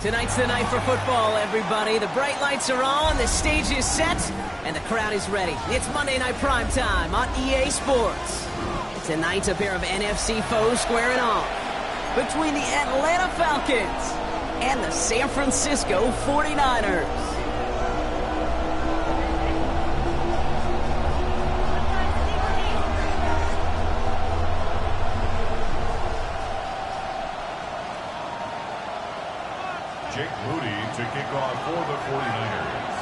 Tonight's the night for football, everybody. The bright lights are on, the stage is set, and the crowd is ready. It's Monday Night Prime Time on EA Sports. Tonight, a pair of NFC foes squaring off between the Atlanta Falcons and the San Francisco 49ers. To kick off for the 49ers.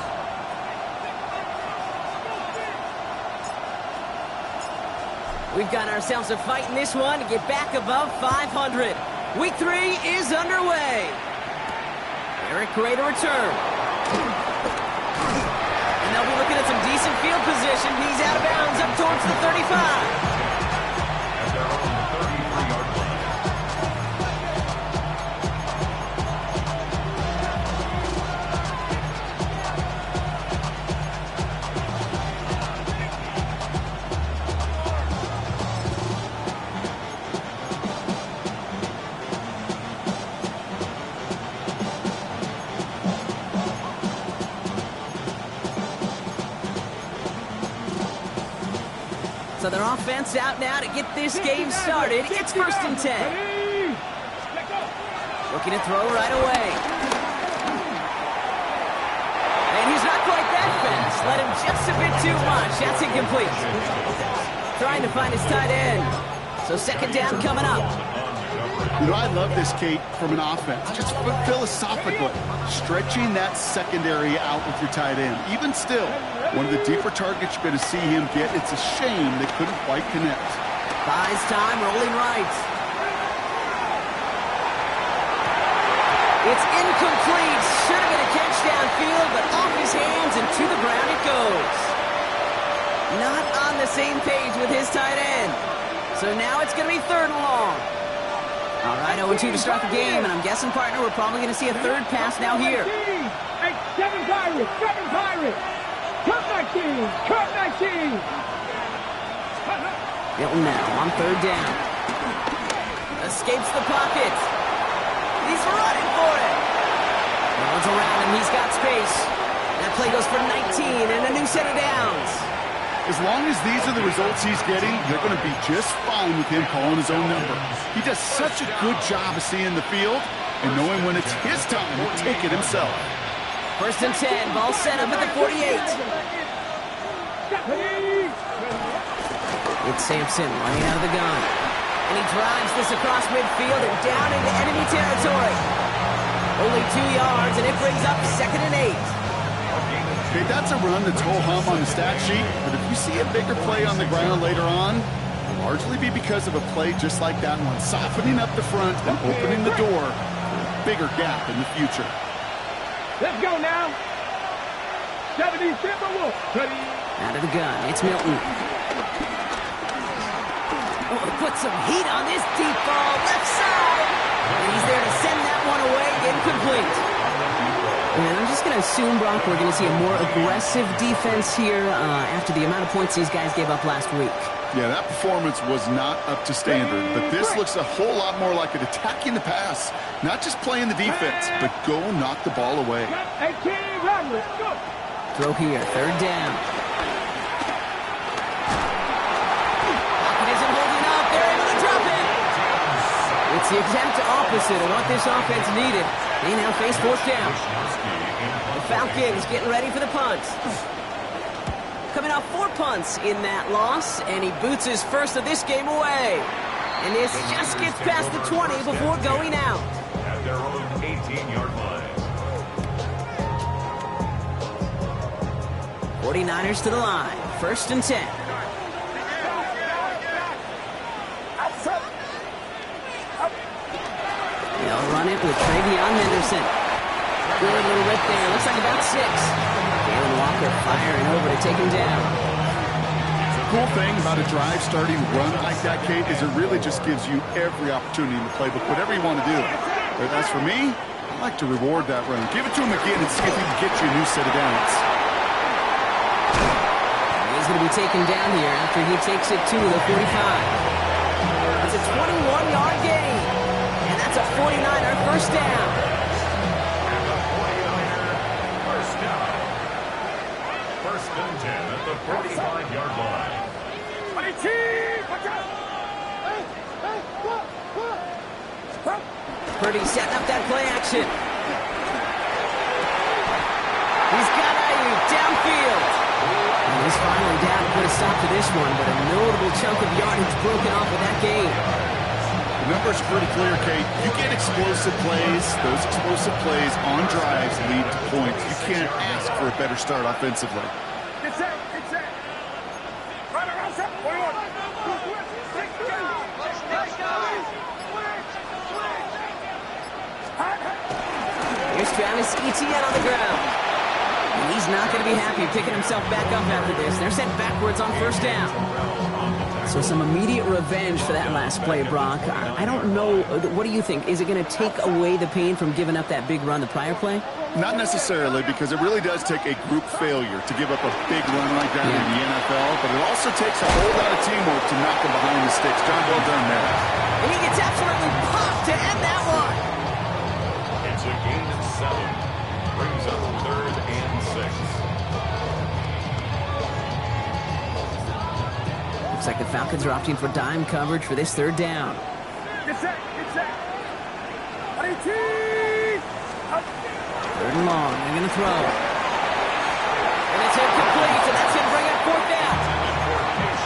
We've got ourselves a fight in this one to get back above 500. Week 3 is underway. Eric Gray to return. And they'll be looking at some decent field position. He's out of bounds up towards the 35. At their own 33-yard line. So their offense out now to get this game started. It's 1st and 10. Looking to throw right away. And he's not quite that fast. Let him just a bit too much. That's incomplete. Trying to find his tight end. So 2nd down coming up. You know, I love this, Kate, from an offense. Just philosophically, stretching that secondary out with your tight end. Even still, one of the deeper targets you're going to see him get. It's a shame they couldn't quite connect. Buys time, rolling right. It's incomplete. Should have been a catch downfield, but off his hands and to the ground it goes. Not on the same page with his tight end. So now it's going to be 3rd and long. All right, 0-2 to start the game, and I'm guessing, partner, we're probably going to see a 3rd pass now here. Hey, 7 Pirates! Cut machine! Hilton now on 3rd down. Escapes the pocket. He's running for it. Runs around him. He's got space. That play goes for 19 and a new set of downs. As long as these are the results he's getting, you're going to be just fine with him calling his own number. He does such a good job of seeing the field and knowing when it's his time to take it himself. 1st and 10, ball set up at the 48. It's Sampson running out of the gun. And he drives this across midfield and down into enemy territory. Only 2 yards, and it brings up 2nd and 8. Okay, that's a run that's ho-hum on the stat sheet, but if you see a bigger play on the ground later on, it'll largely be because of a play just like that one, softening up the front and opening the door for a bigger gap in the future. Let's go now. 70 Timberwolves. Out of the gun, it's Milton. Oh, put some heat on this deep ball, left side. And he's there to send that one away, incomplete. And I'm just going to assume, Brock, we're going to see a more aggressive defense here after the amount of points these guys gave up last week. Yeah, that performance was not up to standard, but this looks a whole lot more like it attacking the pass. Not just playing the defense, but go knock the ball away. Throw here, 3rd down. Pocket isn't holding up. They're able to drop it. It's the exact opposite of what this offense needed. They now face 4th down. The Falcons getting ready for the punt. Coming off 4 punts in that loss, and he boots his first of this game away. And this just gets past the 20 before going out. At their own 18-yard line. 49ers to the line. 1st and 10. They'll run it with Travion Henderson. Good little rip there. Looks like about 6. Galen Walker firing over to take him down. The cool thing about a drive starting run like that, Kate, is it really just gives you every opportunity in the playbook, whatever you want to do. But as for me, I like to reward that run. Give it to him again and see if he can get you a new set of downs. He's going to be taken down here after he takes it to the 45. That's a 21-yard gain. And that's a 49er first down. And the 49er first down. First and 10 at the 45-yard line. Purdy setting up that play action. He's got Ayuk downfield. And he's finally down to put a stop to this one, but a notable chunk of yardage broken off with that game. The numbers are pretty clear, Kate. You get explosive plays. Those explosive plays on drives lead to points. You can't ask for a better start offensively. Get set. Right around 7. Here's Travis Etienne on the ground. And he's not going to be happy picking himself back up after this. They're sent backwards on first down. So some immediate revenge for that last play, Brock. I don't know. What do you think? Is it going to take away the pain from giving up that big run the prior play? Not necessarily, because it really does take a group failure to give up a big run like that in the NFL, but it also takes a whole lot of teamwork to knock them behind the sticks. John, well done there. And he gets absolutely popped to end that one. It's a gain of 7. Brings up 3rd and 6. Looks like the Falcons are opting for dime coverage for this 3rd down. Get set. 3rd and long. They're going to throw. And it's incomplete, and that's going to bring up 4th down.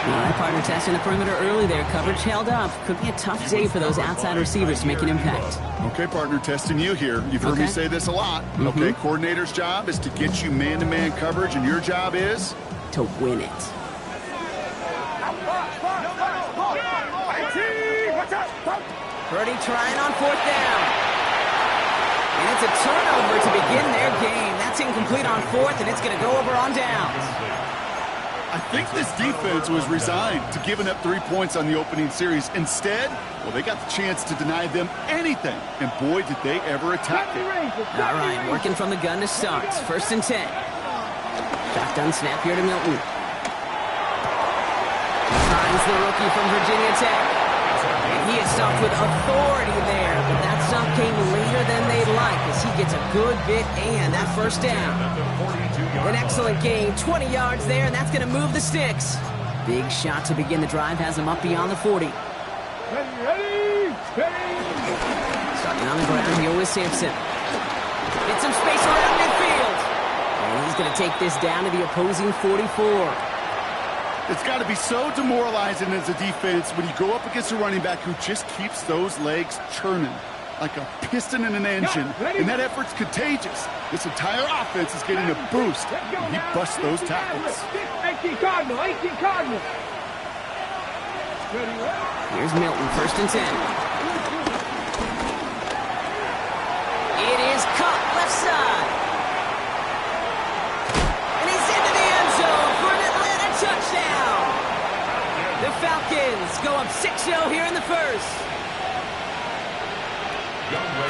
All right, partner testing the perimeter early there. Coverage held up. Could be a tough day for those outside receivers to make an impact. Okay, partner, testing you here. You've heard me say this a lot. Okay, coordinator's job is to get you man-to-man coverage, and your job is? To win it. Purdy trying on 4th down. And it's a turnover to begin their game. That's incomplete on 4th, and it's going to go over on downs. I think this defense was resigned to giving up 3 points on the opening series. Instead, well, they got the chance to deny them anything. And boy, did they ever attack it. All right, working from the gun to start. 1st and 10. Shotgun snap here to Milton. Finds the rookie from Virginia Tech. And he is stopped with authority there, but that stop came later than they'd like as he gets a good bit and that 1st down. An excellent gain, 20 yards there, and that's going to move the sticks. Big shot to begin the drive, has him up beyond the 40. Ready. Starting on the ground here with Sampson. Get some space around midfield. And he's going to take this down to the opposing 44. It's got to be so demoralizing as a defense when you go up against a running back who just keeps those legs churning like a piston in an engine, and that effort's contagious. This entire offense is getting a boost, and he busts those tackles. 18 Cardinal. Here's Milton, 1st and 10. It is caught left side. And he's into the end zone for an Atlanta touchdown. The Falcons go up 6-0 here in the 1st.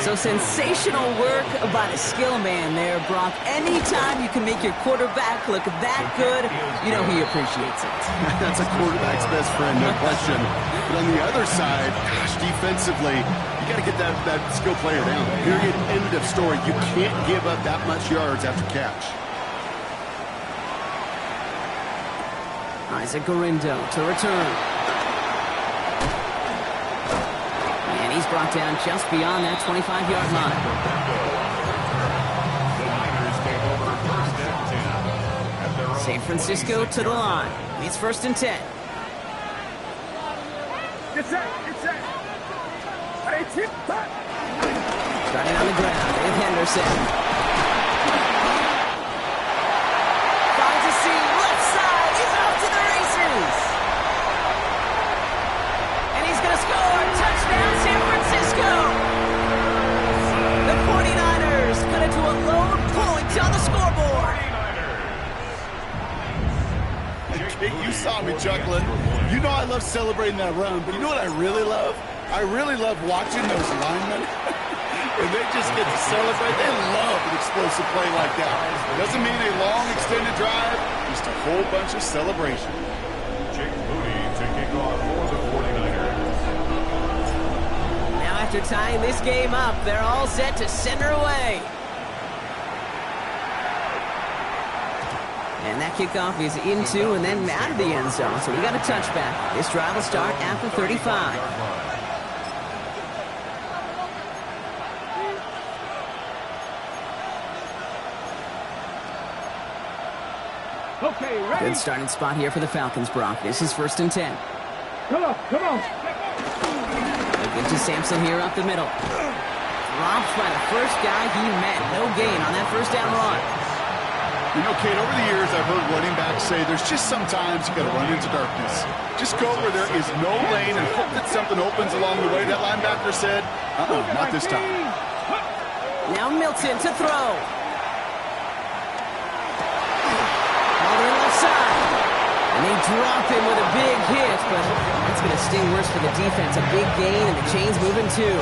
So sensational work by the skill man there, Brock. Anytime you can make your quarterback look that good, you know he appreciates it. That's a quarterback's best friend, no question. But on the other side, gosh, defensively, you got to get that skill player down. Period, end of story. You can't give up that much yards after catch. Isaac Gorindo to return. He's brought down just beyond that 25-yard line. San Francisco to the line. It's 1st and 10. Get set. Starting on the ground with Henderson. Finds a seam left side. He's off to the races. And he's going to score. Touchdown, San Francisco. The 49ers cut it to a low Kate, you saw me chuckling. You know I love celebrating that run, but you know what I really love? I really love watching those linemen. And they just get to celebrate. They love an explosive play like that. Doesn't mean a long extended drive, just a whole bunch of celebration. Jake Moody to kick off for the 49ers. Now after tying this game up, they're all set to send her away. And that kickoff is into and then out of the end zone. So we got a touchback. This drive will start at the 35. Okay, ready? Good starting spot here for the Falcons, Brock. This is 1st and 10. Come on, come on. Looking to Sampson here up the middle. Dropped by the first guy he met. No gain on that first down run. You know, Kate, over the years, I've heard running backs say there's just sometimes you got to run into darkness. Just go where there is no lane and hope that something opens along the way. That linebacker said, not this time. Now Milton to throw. All the left side. And they drop him with a big hit, but that's going to sting worse for the defense. A big gain, and the chain's moving too.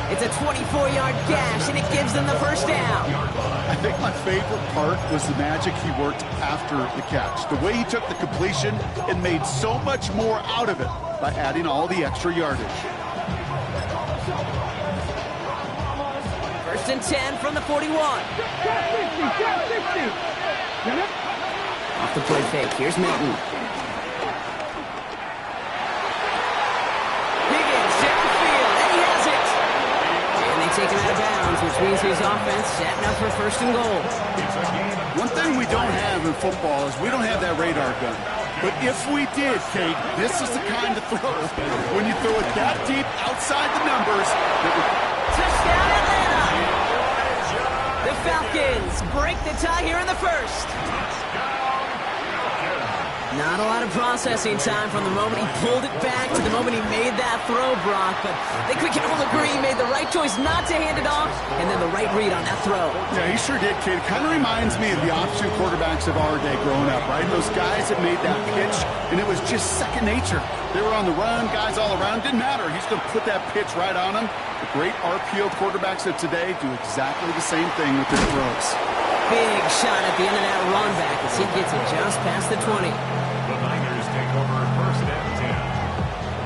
It's a 24-yard gash, and it gives them the first down. I think my favorite part was the magic he worked after the catch. The way he took the completion and made so much more out of it by adding all the extra yardage. 1st and 10 from the 41. Off the play fake. Here's Milton. Higgins downfield, and he has it. And they take him out of bounds, which means his offense setting up for 1st and goal. One thing we don't have in football is we don't have that radar gun. But if we did, Kate, this is the kind of throw. When you throw it that deep outside the numbers. Touchdown, Atlanta! The Falcons break the tie here in the first. Not a lot of processing time from the moment he pulled it back to the moment he made that throw, Brock. But I think we can all agree he made the right choice not to hand it off, and then the right read on that throw. Yeah, he sure did, Kate. It kind of reminds me of the option quarterbacks of our day growing up, right? Those guys that made that pitch, and it was just second nature. They were on the run, guys all around. Didn't matter. He's going to put that pitch right on them. The great RPO quarterbacks of today do exactly the same thing with their throws. Big shot at the end of that run back as he gets it just past the 20. The Niners take over 1st and 10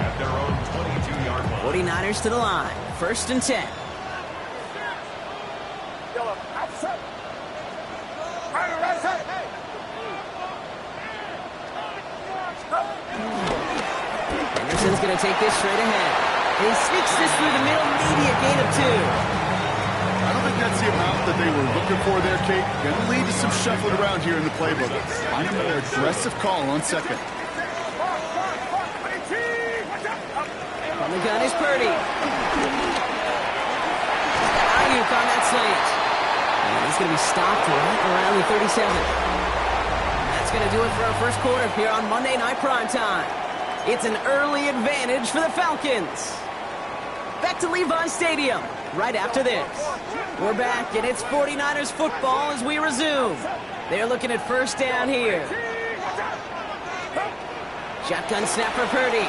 at their own 22-yard line. 49ers to the line. 1st and 10. Henderson's going to take this straight ahead. And he sneaks this through the middle, maybe a gain of 2. I don't think that's the amount that they were looking for there, Kate. Going to lead to some shuffling around here in the playbook. Find a more aggressive call on second. On the gun is Purdy. Ayuk on that slant. And he's going to be stopped right around the 37. That's going to do it for our first quarter here on Monday Night Primetime. It's an early advantage for the Falcons. Back to Levi Stadium right after this. We're back, and it's 49ers football as we resume. They're looking at 1st down here. Shotgun snap for Purdy.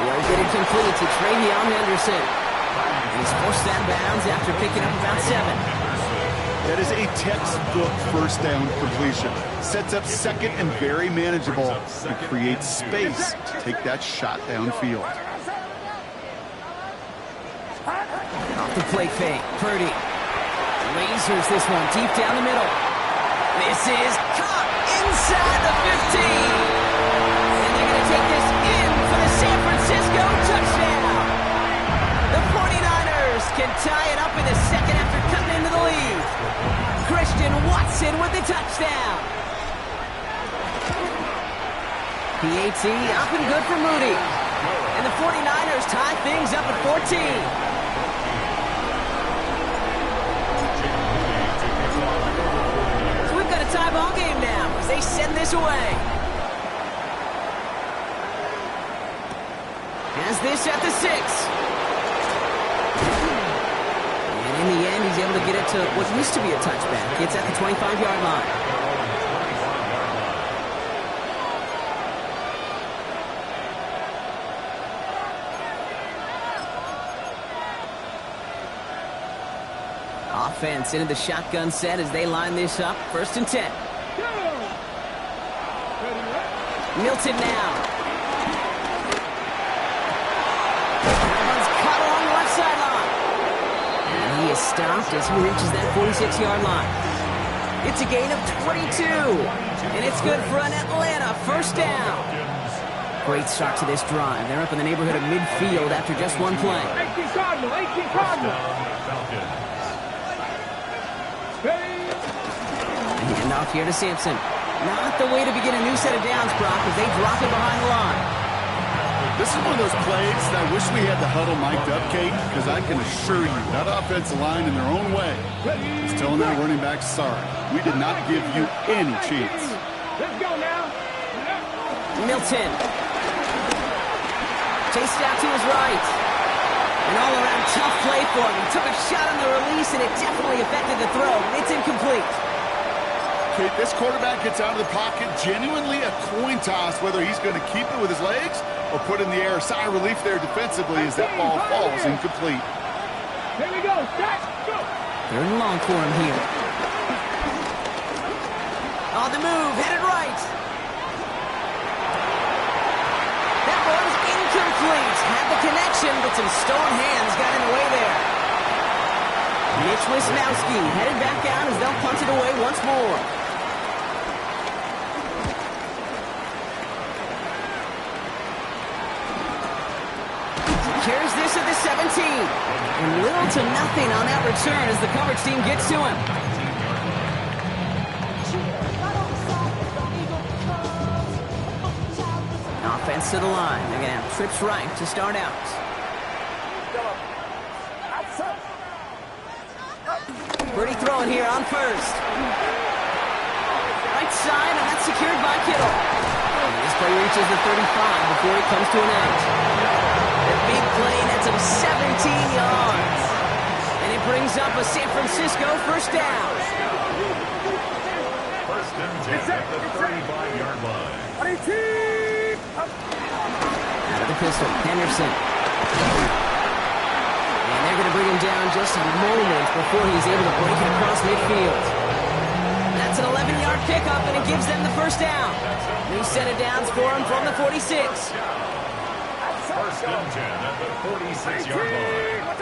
Will get it complete to Travion Henderson. He's forced out of bounds after picking up about 7. That is a textbook 1st down completion. Sets up second and very manageable and creates space to take that shot downfield. Off the play fake, Purdy lasers this one deep down the middle. This is caught inside the 15. And they're going to take this in for the San Francisco touchdown. The 49ers can tie it up in the second after cutting into the lead. Christian Watson with the touchdown. PAT up and good for Moody. And the 49ers tie things up at 14. Tie ball game now as they send this away. Has this at the 6. And in the end, he's able to get it to what used to be a touchback. It's at the 25-yard line. offense into the shotgun set as they line this up. 1st and 10. Milton now. That one's caught along the left sideline. And he is stopped as he reaches that 46-yard line. It's a gain of 22. And it's good for an Atlanta 1st down. Great start to this drive. They're up in the neighborhood of midfield after just one play. 18 Cardinal, 18 Cardinal. Hand off here to Sampson. Not the way to begin a new set of downs, Brock, as they drop it behind the line. This is one of those plays that I wish we had the huddle mic'd up, Kate, because I can assure you that offensive line in their own way is telling that running back, sorry, we did not give you any chance. Let's go now. Milton. Chased out to his right. An all-around tough play for him. He took a shot on the release, and it definitely affected the throw. It's incomplete. Kate, this quarterback gets out of the pocket, genuinely a coin toss, whether he's going to keep it with his legs or put in the air. Sigh of relief there defensively as that ball falls incomplete. Here we go. Start. Go. 3rd and long for him here. On the move, headed right. That one's incomplete. Had the connection, but some stone hands got in the way there. Mitch Wisnowski headed back out as they'll punt it away once more. Carries this at the 17. And little to nothing on that return as the coverage team gets to him. Offense to the line. They're going to have trips right to start out. Purdy throwing here on 1st. Right side, and that's secured by Kittle. And this play reaches the 35 before it comes to an end. The big play nets him 17 yards. And it brings up a San Francisco 1st down. 1st and 10 at the 35-yard line. Out of the pistol, Henderson. And they're going to bring him down just a moment before he's able to break it across midfield. That's an 11-yard pickup, and it gives them the 1st down. New set of downs for him from the 46. 1st and 10 at the 46-yard line.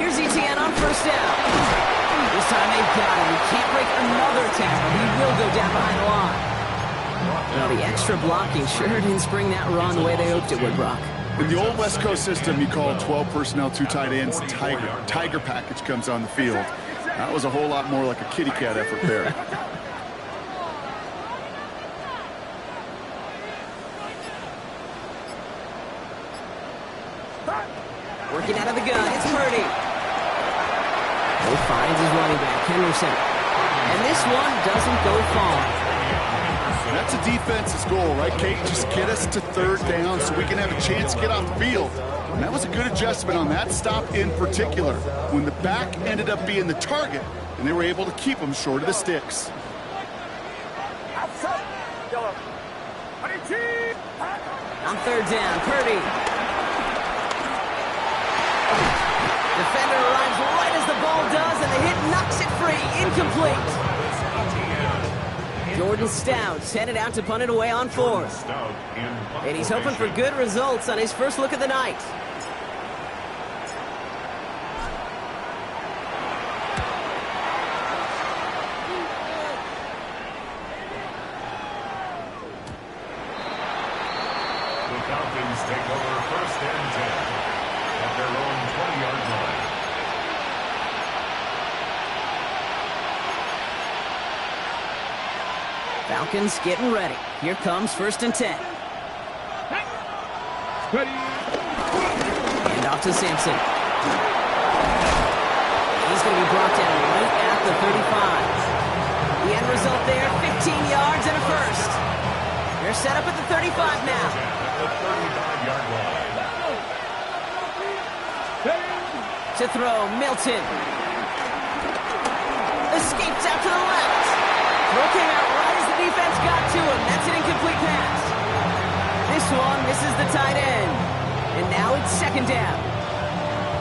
Here's ETN on 1st down. This time they've got him. He can't break another tackle. He will go down behind the line. Well, the extra blocking sure didn't spring that run the way they hoped it would, Brock. In the old West Coast system, you call 12 personnel, 2 tight ends, Tiger. Tiger package comes on the field. That was a whole lot more like a kitty cat effort there. Working out of the gun, it's Purdy. He finds his running back, Henderson. And this one doesn't go far. That's a defense's goal, right, Kate? Just get us to 3rd down so we can have a chance to get off the field. And that was a good adjustment on that stop in particular, when the back ended up being the target, and they were able to keep him short of the sticks. On 3rd down, Purdy. Defender arrives right as the ball does, and the hit knocks it free. Incomplete. Jordan Stout's headed out to punt it away on 4th. And he's hoping for good results on his first look of the night. The Falcons take over 1st and 10 at their own 20-yard line. Falcons getting ready. Here comes 1st and 10. And off to Sampson. He's going to be brought down right at the 35. The end result there, 15 yards and a 1st. They're set up at the 35 now. At the 35-yard line. To throw, Milton. Escapes out to the left. Throw came out right as the defense got to him. That's an incomplete pass. This one misses the tight end. And now it's second down.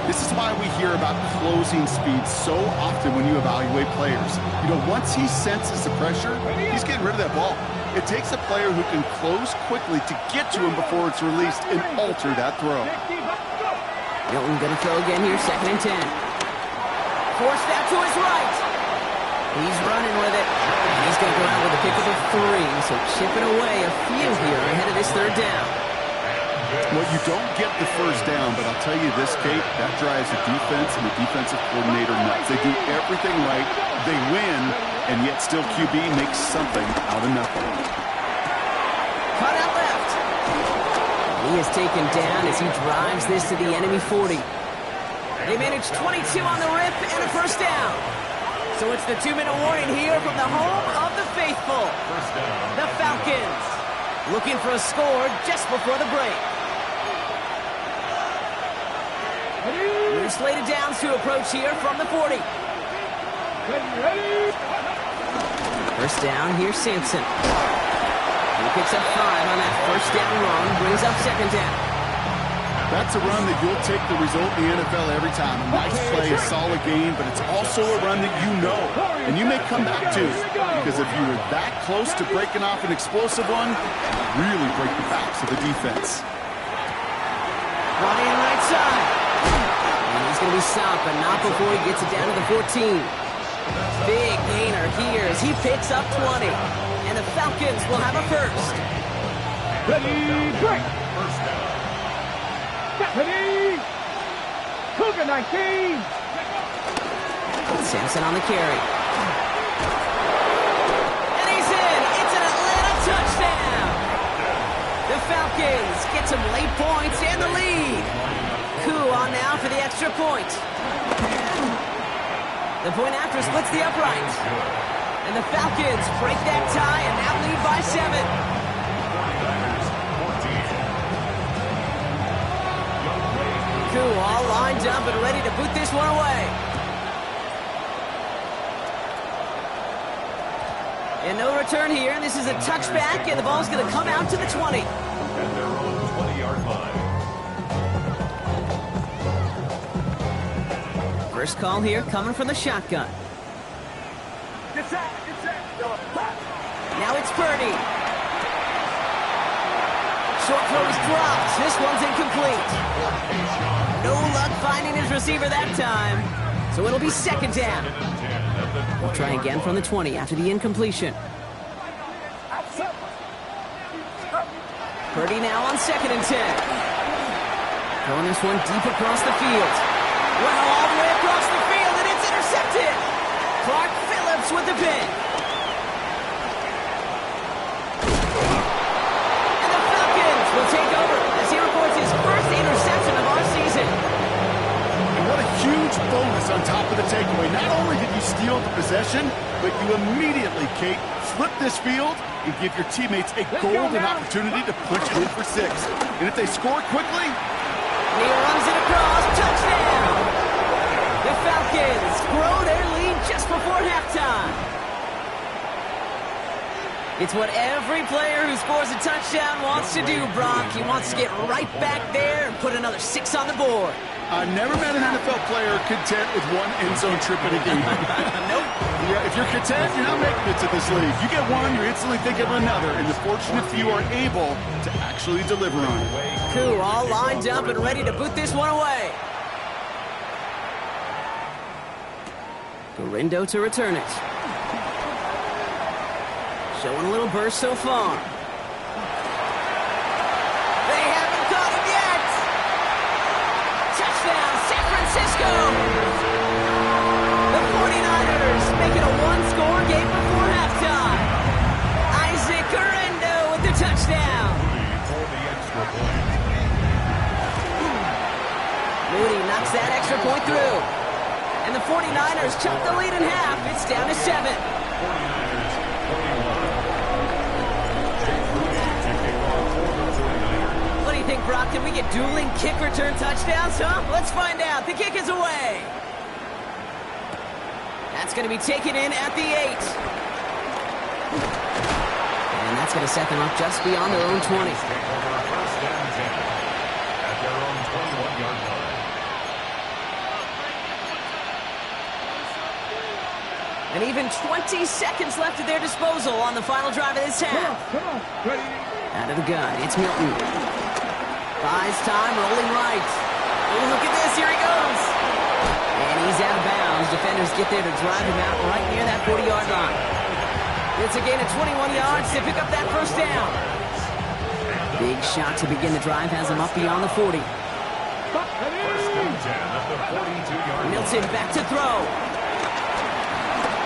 This is why we hear about closing speed so often when you evaluate players. You know, once he senses the pressure, he's getting rid of that ball. It takes a player who can close quickly to get to him before it's released and alter that throw. Milton going to throw again here, second and 10. Forced out to his right. He's running with it. And he's going to go out with a pick of 3, so chipping away a few here ahead of this third down. Well, you don't get the first down, but I'll tell you this, Kate, that drives the defense and the defensive coordinator nuts. They do everything right, they win, and yet still QB makes something out of nothing. Cut out left. He is taken down as he drives this to the enemy 40. They manage 22 on the rip and a first down. So it's the 2-minute warning here from the home of the faithful. The Falcons looking for a score just before the break. New slated downs to approach here from the 40. First down, here's Sampson. He picks up 5 on that first down run, brings up second down. That's a run that you'll take the result in the NFL every time. A nice play, a solid game, but it's also a run that you know, and you may come back to, because if you were that close to breaking off an explosive one, you really break the backs of the defense. Running right side. And he's going to be stopped, but not before he gets it down to the 14. Big gainer here as he picks up 20. And the Falcons will have a first. Ready, break. Ready. Cougar 19. Sampson on the carry. And he's in. It's an Atlanta touchdown. The Falcons get some late points and the lead. Koo on now for the extra point. The point after splits the upright. And the Falcons break that tie and now lead by 7. Koo all lined up and ready to boot this one away. And no return here, and this is a touchback, and the ball's going to come out to the 20. At their own 20-yard line. First call here coming from the shotgun. Get set, Now it's Purdy. Short throw is dropped. This one's incomplete. No luck finding his receiver that time. So it'll be second down. We'll try again from the 20 after the incompletion. Purdy now on second and 10. Throwing this one deep across the field. Well, all the way across the field, and it's intercepted. Clark Phillips with the pick. And the Falcons will take over as he reports his first interception of our season. And what a huge bonus on top of the takeaway. Not only did you steal the possession, but you immediately, Kate, flip this field and give your teammates a golden opportunity to punch it in for 6. And if they score quickly, he runs it across. Touchdown! The Falcons grow their lead just before halftime. It's what every player who scores a touchdown wants to do, Brock. He wants to get right back there and put another 6 on the board. I've never met an NFL player content with one end zone trip in a game. Nope. Yeah, if you're content, you're not making it to this league. You get one, you're instantly thinking of another, and the fortunate few are able to actually deliver on it. Koo all lined up and ready to boot this one away. Gorindo to return it. Showing a little burst so far. They haven't caught him yet. Touchdown, San Francisco. The 49ers make it a one-score game before halftime. Isaac Gorindo with the touchdown. Moody knocks that extra point through. And the 49ers chop the lead in half. It's down to 7. What do you think, Brock? Can we get dueling kick return touchdowns, huh? Let's find out. The kick is away. That's going to be taken in at the 8. And that's going to set them up just beyond their own 20. At their own And even 20 seconds left at their disposal on the final drive of this half. Come on. Ready? Out of the gun, it's Milton. Buys time, rolling right. Oh, look at this, here he goes. And he's out of bounds. Defenders get there to drive him out right near that 40-yard line. It's a gain of 21 yards to pick up that first down. Big shot to begin the drive has him up beyond the 40. First and 10 at the 42-yard line. Milton back to throw.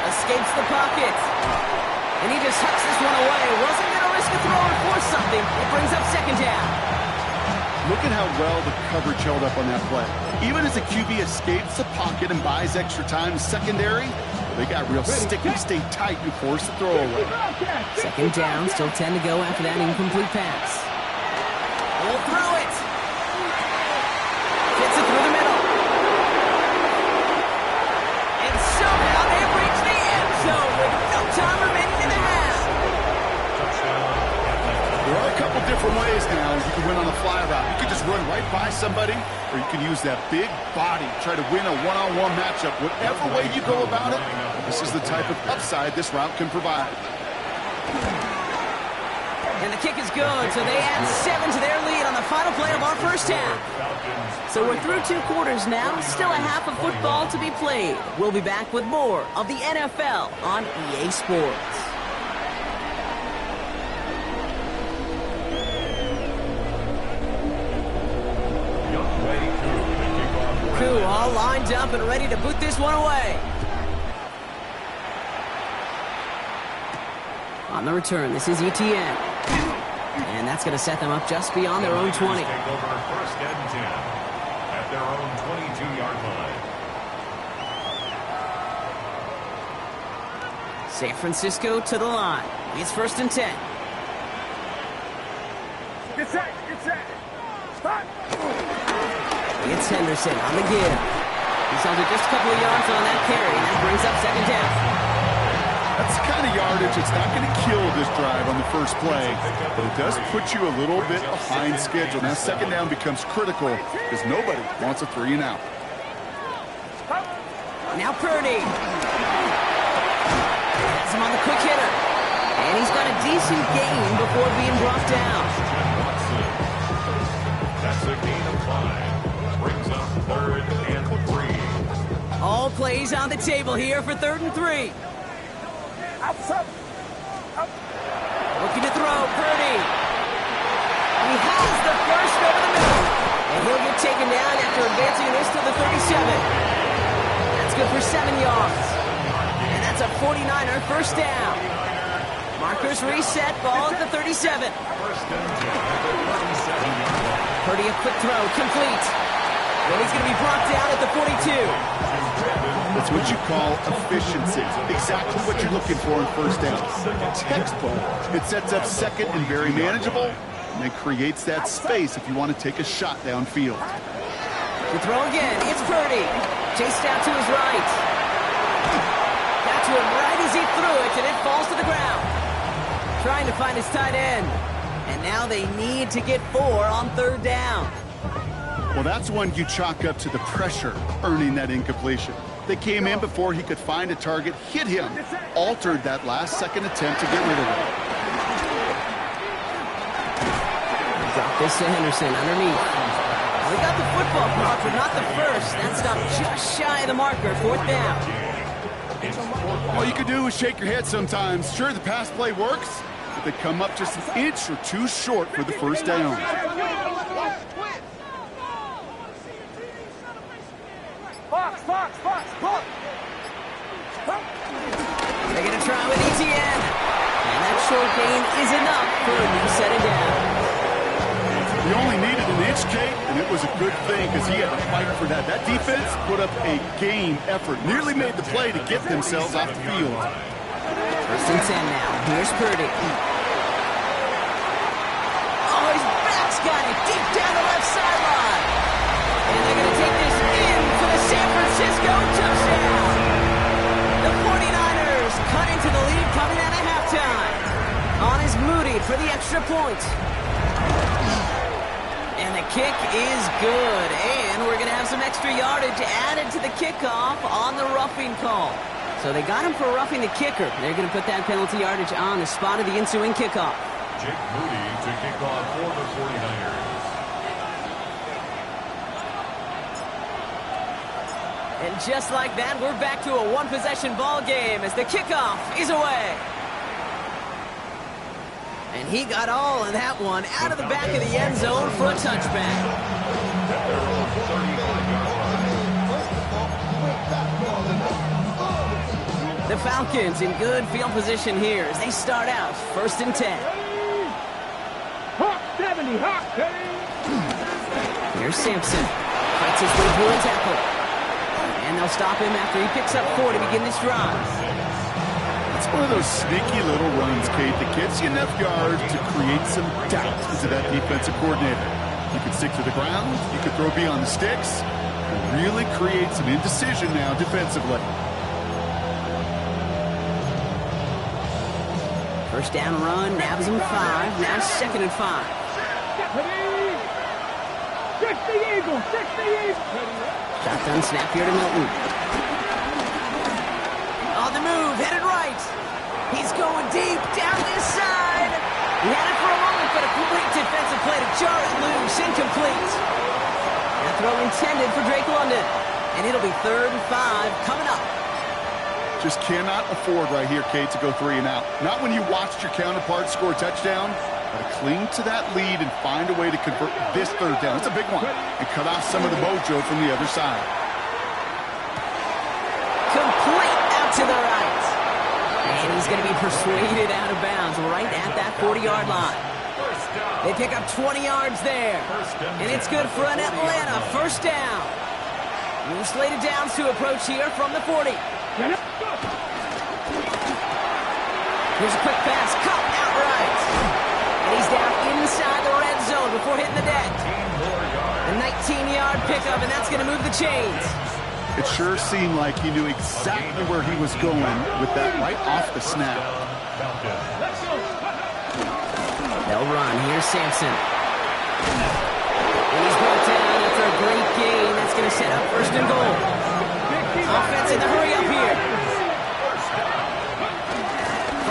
Escapes the pocket. And he just hucks this one away. Wasn't going to risk a throw or force something. It brings up second down. Look at how well the coverage held up on that play. Even as the QB escapes the pocket and buys extra time secondary, they got real sticky, stay tight, and force the throw away. Second down, still 10 to go after that incomplete pass. He'll throw it. Gets it through the middle. And somehow they've reached the end zone with no time remaining in the half. There are a couple different ways now you can win on a fly route. You can just run right by somebody, or you can use that big body, try to win a one-on-one matchup. Whatever way you go about it, this is the type of upside this route can provide. And the kick is good, so they add 7 to their lead on the final play of our first half. So we're through 2 quarters now, still a half of football to be played. We'll be back with more of the NFL on EA Sports. Koo all lined up and ready to boot this one away. On the return, this is ETN. And that's going to set them up just beyond their own 20. Take over first and 10 at their own 22-yard line. San Francisco to the line. It's first and 10. Get set. Get set. Start. It's Henderson on the give. He's held it just a couple of yards on that carry, and that brings up second down. That's the kind of yardage it's not going to kill this drive on the first play, but it does put you a little bit behind schedule. Now second down becomes critical because nobody wants a 3 and out. Now Purdy. Has him on the quick hitter. And he's got a decent gain before being brought down. That's a gain of 5. Brings up third and 3. All plays on the table here for third and 3. Outside. Looking to throw, Purdy. He has the first over the middle. And he'll get taken down after advancing this to the 37. That's good for 7 yards. And that's a 49er first down. Markers reset, ball at the 37. First and 10 at the 37-yard line. Purdy a quick throw, complete. Then he's going to be brought down at the 42. That's what you call efficiency. Exactly what you're looking for in first down. Textbook. It sets up second and very manageable, and then creates that space if you want to take a shot downfield. The throw again, it's Purdy. Chased out to his right. Got to him right as he threw it, and it falls to the ground. Trying to find his tight end. And now they need to get 4 on third down. Well, that's one you chalk up to the pressure earning that incompletion. They came in before he could find a target, hit him, altered that last-second attempt to get rid of it. Drop this to Henderson underneath. We got the football block, but not the first. That stopped just shy of the marker, fourth down. All you can do is shake your head sometimes. Sure, the pass play works, but they come up just an inch or 2 short for the first down. Box. They're going to try with ETN. And that short gain is enough for a new set of down. He only needed an inch, Kate, and it was a good thing because he had to fight for that. That defense put up a game effort, nearly made the play to get themselves off the field. First and 10 now. Here's Purdy. Oh, his back's got it deep down the left sideline. And they're going to take this in for the San Francisco touchdown. The 49ers cut into the lead coming out of halftime. On is Moody for the extra point. And the kick is good. And we're going to have some extra yardage added to the kickoff on the roughing call. So they got him for roughing the kicker. They're going to put that penalty yardage on the spot of the ensuing kickoff. Jake Moody to kick off for the 49ers. And just like that, we're back to a one-possession ball game as the kickoff is away. And he got all of that one out of the back of the end zone for a touchback. The Falcons in good field position here as they start out 1st and 10. Hawk 70, Hawk 70. Here's Sampson. Fights his way through a tackle. And they'll stop him after he picks up 4 to begin this drive. It's one of those sneaky little runs, Kate, that gets you enough yards to create some doubt into that defensive coordinator. You can stick to the ground, you can throw beyond the sticks, and really create some indecision now defensively. First down run, nabs him 5, now 2nd and 5. 60 Eagles, 60 Eagles. Shotgun snap here to Milton. On the move, headed right. He's going deep, down this side. He had it for a moment, but a complete defensive play to jar it loose, incomplete. That throw intended for Drake London. And it'll be 3rd and 5 coming up. Just cannot afford right here, Kate, to go 3 and out. Not when you watched your counterpart score a touchdown. Got to cling to that lead and find a way to convert this 3rd down. It's a big one. And cut off some of the mojo from the other side. Complete out to the right. And he's going to be persuaded out of bounds right at that 40-yard line. They pick up 20 yards there. And it's good for an Atlanta 1st down. New slated downs to approach here from the 40. Here's a quick pass, caught outright. And he's down inside the red zone before hitting the deck. A 19-yard pickup, and that's going to move the chains. It sure seemed like he knew exactly where he was going with that right off the snap. They'll run. Here's Sampson. And he's brought down after a great gain. That's going to set up 1st and goal. Offense in the hurry up here.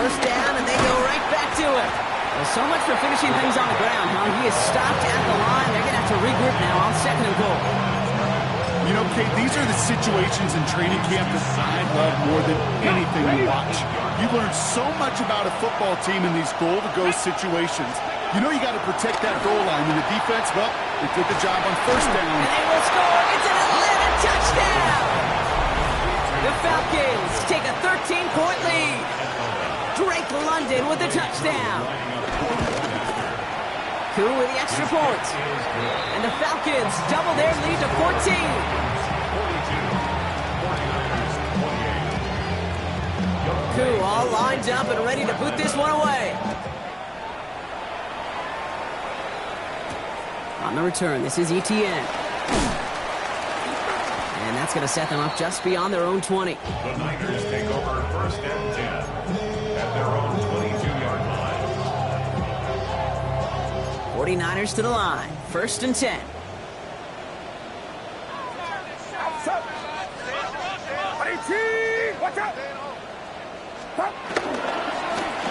1st down, and they go right back to it. Well, so much for finishing things on the ground, huh? He is stopped at the line. They're going to have to regroup now on 2nd and goal. You know, Kate, these are the situations in training camp that I love more than anything to watch. You learn so much about a football team in these goal-to-go situations. You know you got to protect that goal line, and the defense, well, they did the job on 1st down. And they will score. It's an Atlanta touchdown. The Falcons take a 13-point lead. Drake London with the touchdown. Koo with the extra point. And the Falcons double their lead to 14. Koo all lined up and ready to put this one away. On the return, this is ETN. And that's going to set them up just beyond their own 20. The Niners take over 1st and 10 at their own 22-yard line. 49ers to the line. 1st and 10. Watch out!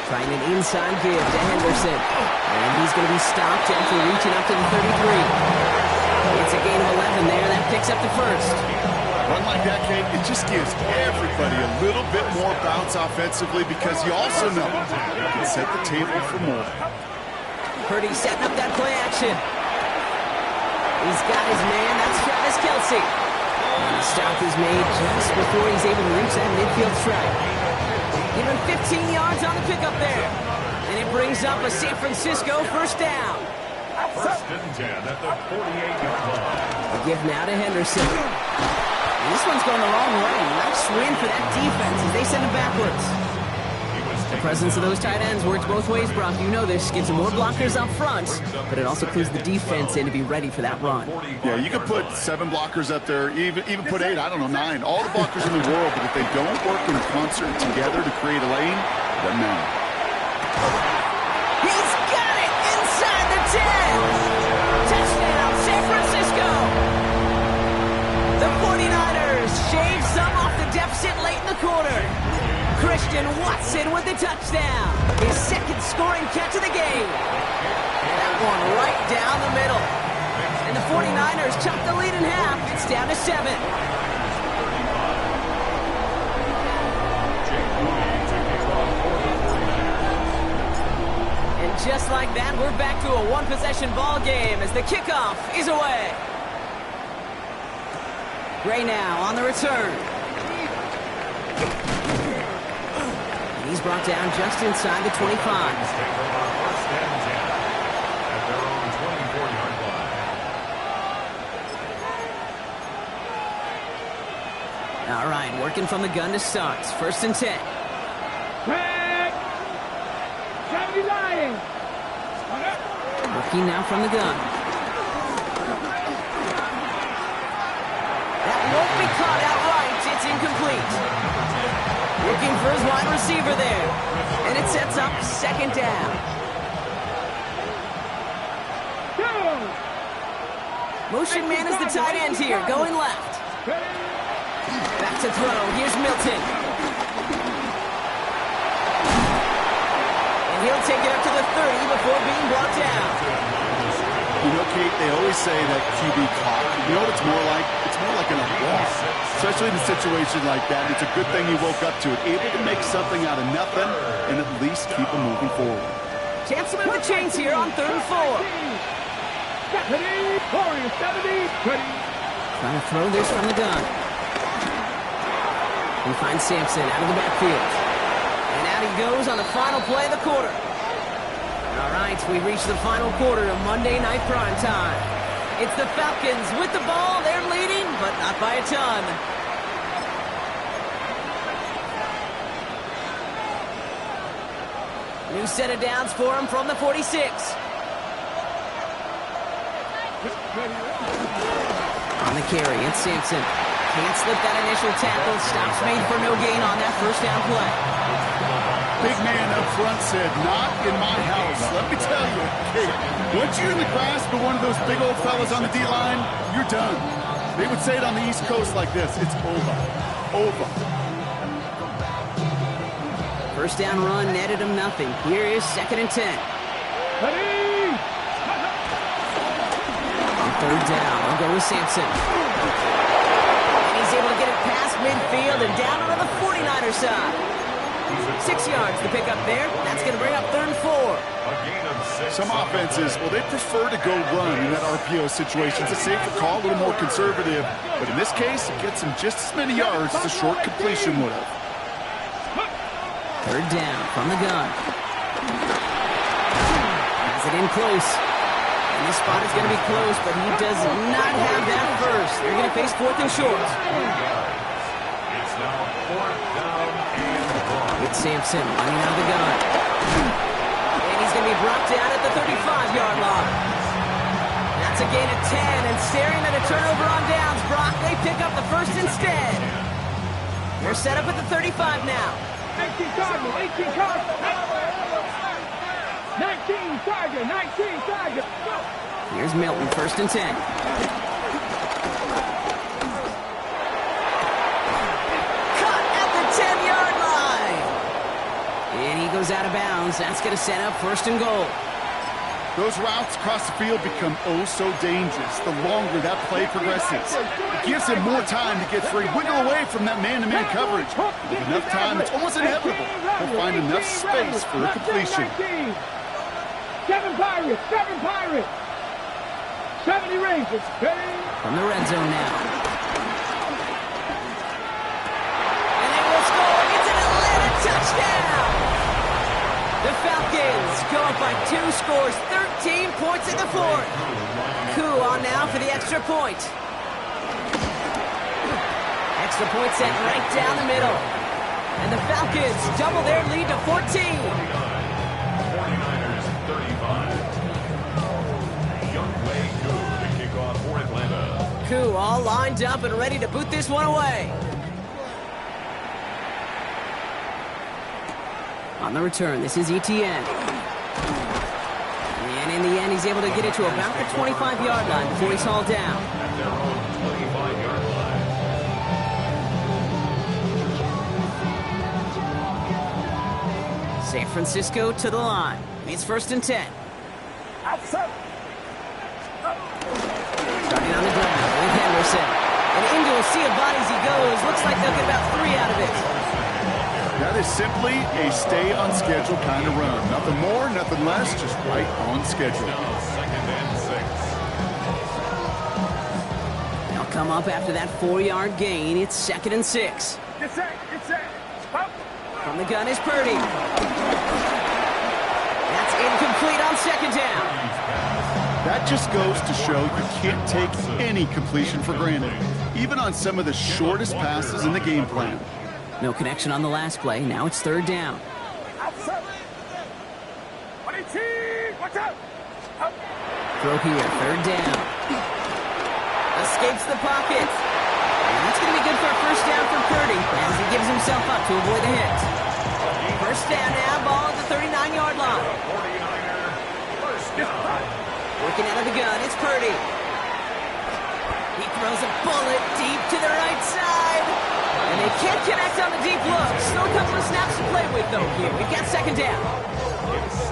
Trying an inside give to Henderson. And he's going to be stopped after reaching up to the 33. It's a gain of 11 there. That picks up the 1st. Run like that, Kate, it just gives everybody a little bit more bounce offensively because you also know you can set the table for more. Purdy setting up that play action. He's got his man. That's Travis Kelce. And the stop is made just before he's able to reach that midfield strike. Even 15 yards on the pickup there. And it brings up a San Francisco 1st down. 1st and 10 at the 48-yard line. A give now to Henderson. And this one's going the wrong way. Nice win for that defense as they send it backwards. The presence of those tight ends works both ways, Brock. You know this. Gives them more blockers up front, but it also clues the defense in to be ready for that run. Yeah, you could put 7 blockers up there, even put 8, I don't know, 9. All the blockers in the world, but if they don't work in concert together to create a lane, it doesn't matter. He's got it inside the 10. Touchdown, San Francisco. The 49ers shave some off the deficit late in the quarter. Christian Watson with the touchdown. His second scoring catch of the game. That one right down the middle. And the 49ers chop the lead in half. It's down to 7. And just like that, we're back to a one-possession ball game as the kickoff is away. Gray now on the return. And he's brought down just inside the 25. All right, working from the gun to start. First and 10. Working now from the gun. That won't be caught outright. It's incomplete. Looking for his wide receiver there. And it sets up second down. Motion man is the tight end here, going left. Back to throw. Here's Milton. And he'll take it up to the 30 before being brought down. You know, Kate, they always say that QB clock. You know what it's more like? It's more like in a walk. Especially in a situation like that. It's a good thing he woke up to it. Able to make something out of nothing and at least keep him moving forward. Chance to move the chains here on 3rd and 4. Trying to throw this from the gun. He finds Sampson out of the backfield. And out he goes on the final play of the quarter. All right, we reach the final quarter of Monday Night Prime Time. It's the Falcons with the ball. They're leading, but not by a ton. New set of downs for him from the 46. On the carry, it's Sampson. Can't slip that initial tackle. Stops made for no gain on that first down play. Big man up front said, not in my house. Let me tell you, hey, once you're in the grasp of one of those big old fellas on the D-line, you're done. They would say it on the East Coast like this, it's over. Over. First down run netted him nothing. Here is 2nd and 10. On 3rd down, I'll go with Sampson. And he's able to get it past midfield and down to the 49er side. 6 yards to pick up there. That's going to bring up 3rd and 4. Some offenses, well, they prefer to go run in that RPO situation. It's a safer call, a little more conservative. But in this case, it gets him just as many yards as a short completion would have. 3rd down from the gun. Has it in close. And this spot is going to be close, but he does not have that first. They're going to face 4th and short. It's now 4th down and 1. It's Sampson running out of the gun. And he's going to be brought down at the 35-yard line. That's a gain of 10, and staring at a turnover on downs. Brock, they pick up the first instead. They're set up at the 35 now. 18 target, 18 target. 19 target, 19 target. Here's Milton, 1st and 10. Cut at the 10-yard line. And he goes out of bounds. That's going to set up 1st and goal. Those routes across the field become oh so dangerous the longer that play progresses. It gives him more time to get free, wiggle away from that man-to-man coverage. With enough time, it's almost inevitable. He'll find enough space for a completion. 7 Pirates, 7 Pirates. 70 Rangers. From the red zone now. And they will score. It's an Atlanta touchdown. The Falcons go up by 2 scores, 13 points in the 4th. Koo on now for the extra point. Extra point set right down the middle. And the Falcons double their lead to 14. 49ers 35. Young Wei Koo to kick off for Atlanta. Koo all lined up and ready to boot this one away. On the return, this is Etienne. And in the end, he's able to get it to about the 25-yard line before he's hauled down. At their own 25-yard line. Francisco to the line. It's 1st and 10. Outside. Starting on the ground with Henderson. And into a sea of bodies he goes. Looks like they'll get about 3 out of it. That is simply a stay on schedule kind of run. Nothing more, nothing less, just right on schedule. Now 2nd and 6. They'll come up after that 4-yard gain. It's 2nd and 6. Get set. Get set. Up. From the gun is Purdy. That's incomplete on 2nd down. That just goes to show you can't take any completion for granted, even on some of the shortest passes in the game plan. No connection on the last play. Now it's 3rd down. Outside. 22. Watch out. Up. Throw here, 3rd down. Escapes the pocket. And that's going to be good for a 1st down for Purdy as he gives himself up to avoid the hit. 1st down now, ball at the 39-yard line. 49er. 1st down. Working out of the gun, it's Purdy. He throws a bullet deep to the right side. And they can't connect on the deep look. Still a couple of snaps to play with, though, here. We've got 2nd down.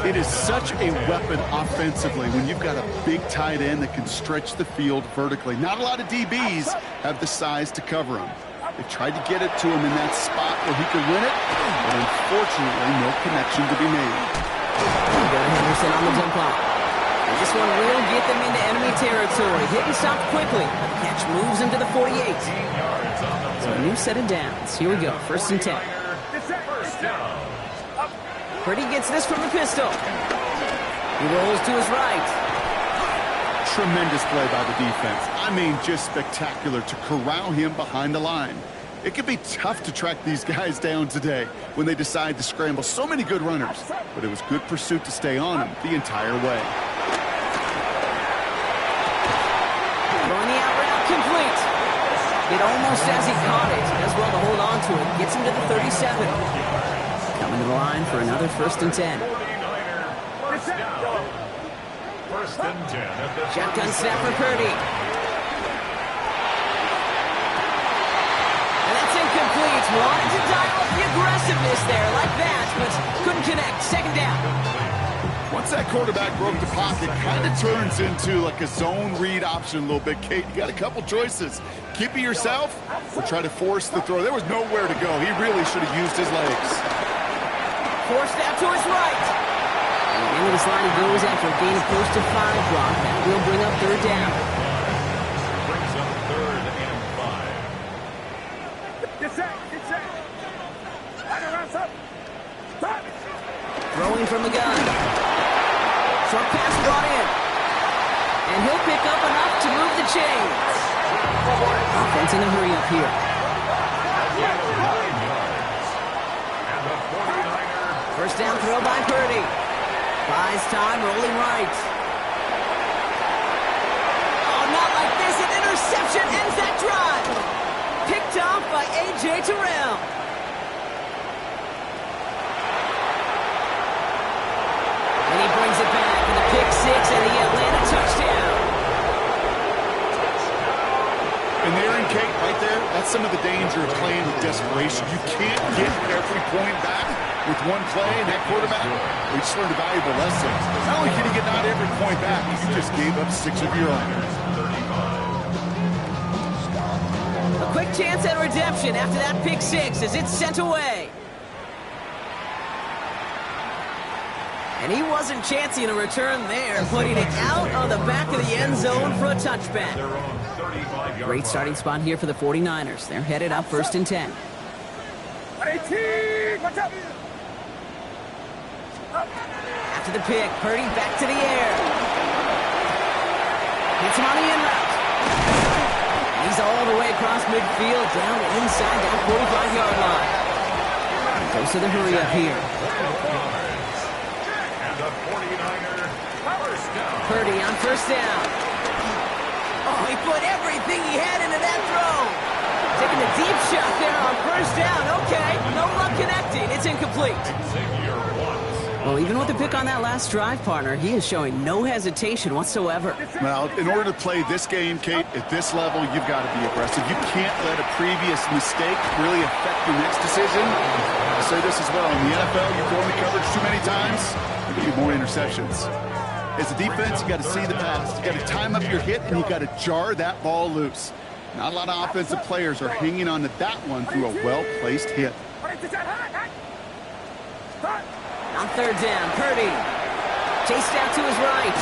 It is such a weapon offensively when you've got a big tight end that can stretch the field vertically. Not a lot of DBs have the size to cover him. They tried to get it to him in that spot where he could win it, but unfortunately, no connection to be made. Go to Henderson on the jump off. And this one will get them into enemy territory. Hit and stop quickly. The catch moves into the 48. So a new set of downs. Here we go. 1st and 10. First down. Purdy gets this from the pistol. He rolls to his right. Tremendous play by the defense. I mean, just spectacular to corral him behind the line. It can be tough to track these guys down today when they decide to scramble. So many good runners, but it was good pursuit to stay on him the entire way. Throwing the out route complete. It almost as he caught it. Does well to hold on to it. Gets him to the 37. Coming to the line for another 1st and 10. 49er. First down. 1st and 10 at the Shotgun snap for Purdy. And that's incomplete. Wanted to dial up the aggressiveness there like that, but couldn't connect. 2nd down. Once that quarterback broke the pocket, kind of turns into like a zone read option a little bit. Kate, you got a couple choices. Keep it yourself or try to force the throw. There was nowhere to go. He really should have used his legs. Forced out to his right. And into this line he goes after a gain of close to 5 block. That will bring up 3rd down. brings up 3rd and 5. Get set. Get set. Line around up. Stop. Throwing from the gun. Short pass brought in. And he'll pick up enough to move the chains. Offense in a hurry up here. And the 49er. 1st down throw by Purdy. Buys time, rolling right. Oh, not like this. An interception ends that drive. Picked off by A.J. Terrell. And he brings it back with a pick 6 and the Atlanta touchdown. And there in Kate, right there, that's some of the danger of playing with desperation. You can't get every point back with one play, and that quarterback, we just learned a valuable lesson. Not only can you get not every point back, you just gave up 6 of your own. A quick chance at redemption after that pick 6 as it's sent away. And he wasn't chancing a return there, putting it out of the back of the end zone for a touchback. Their own 35-yard Great starting spot here for the 49ers. They're headed up 1st and 10. 18. Watch out. After the pick, Purdy back to the air. Hits him on the in route. He's all the way across midfield, down inside that 45-yard line. Goes to the hurry up here. And the 49er. First down. Purdy on 1st down. Oh, he put everything he had into that throw. Taking a deep shot there on 1st down. Okay, no luck connecting. It's incomplete. Xavier Watts. Well, even with the pick on that last drive, partner, he is showing no hesitation whatsoever. Well, in order to play this game, Kate, at this level, you've got to be aggressive. You can't let a previous mistake really affect your next decision. I say this as well. In the NFL, you throw in the coverage too many times, you get more interceptions. As a defense, you got to see the pass. You got to time up your hit, and you got to jar that ball loose. Not a lot of offensive players are hanging on to that one through a well-placed hit. On third down, Purdy chased out to his right.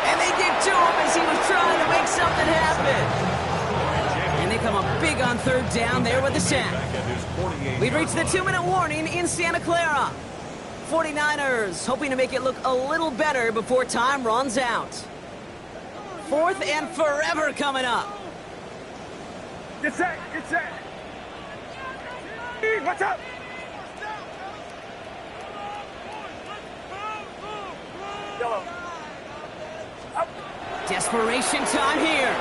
And they get to him as he was trying to make something happen. And they come up big on third down there with the sack. We've reached the 2-minute warning in Santa Clara. 49ers hoping to make it look a little better before time runs out. 4th and forever coming up. Get set, get set. Watch out. Yellow. Up. Desperation time here.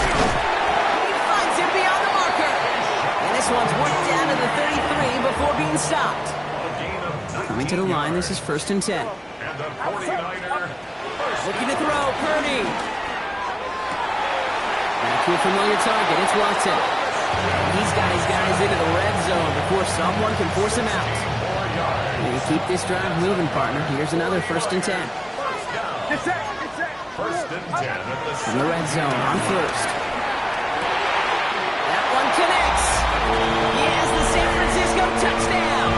He finds him beyond the marker. And this one's worked down to the 33 before being stopped. Coming to the line, this is 1st and 10. And the 49er. Looking to throw, Purdy. Back to a familiar target, it's Watson. He's got his guys into the red zone before someone can force him out. They keep this drive moving, partner. Here's another 1st and 10. Get set, get set. 1st and 10 at the From the red zone on 1st. That one connects. He has the San Francisco touchdown.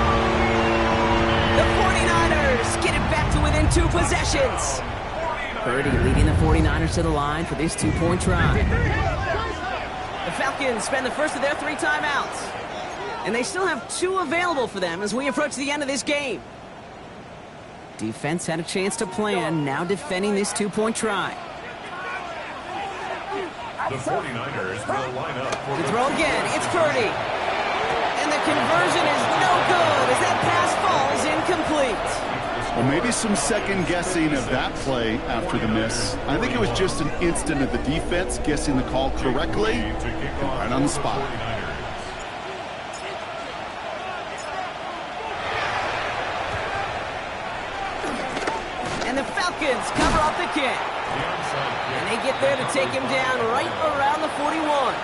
The 49ers get it back to within 2 possessions. Purdy leading the 49ers to the line for this 2-point try. The Falcons spend the first of their 3 timeouts. And they still have 2 available for them as we approach the end of this game. Defense had a chance to plan, now defending this 2-point try. The 49ers will line up for To throw again, it's Purdy. And the conversion is no good as that pass falls incomplete. Well, maybe some second guessing of that play after the miss. I think it was just an instant of the defense guessing the call correctly and right on the spot. And the Falcons cover up the kick. And they get there to take him down right around the 41.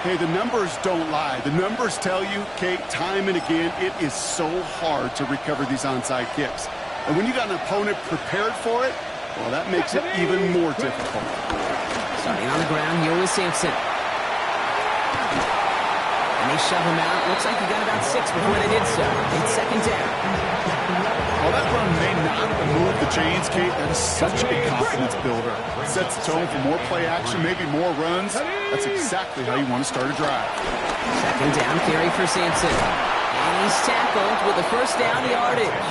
Hey, the numbers don't lie. The numbers tell you, Kate, time and again, it is so hard to recover these onside kicks. And when you got an opponent prepared for it, well, that makes it even more difficult. Starting on the ground here with Sampson. And they shove him out. Looks like he got about 6 before they did so. It's 2nd down. While that run may not move the chains, Kate, that is such a confidence builder. It sets the tone for more play action, maybe more runs. That's exactly how you want to start a drive. 2nd down carry for Sampson. And he's tackled with the 1st down yardage.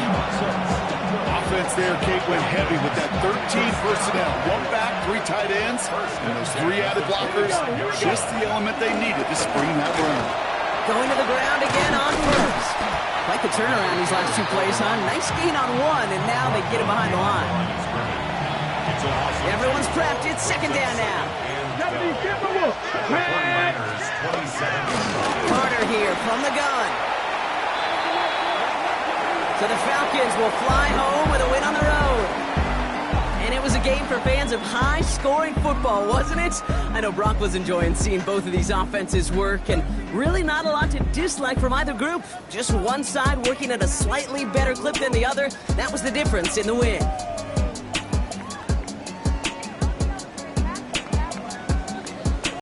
Offense there, Kate, went heavy with that 13 personnel. 1 back, 3 tight ends, and those 3 added blockers. Just the element they needed to spring that run. Going to the ground again on 1st. Quite the turnaround these last 2 plays, huh? Nice gain on 1, and now they get him behind the line. Everyone's prepped. It's 2nd down now. Carter here from the gun. So the Falcons will fly home with a win on the road. And it was a game for fans of high-scoring football, wasn't it? I know Brock was enjoying seeing both of these offenses work, and really not a lot to dislike from either group. Just one side working at a slightly better clip than the other. That was the difference in the win.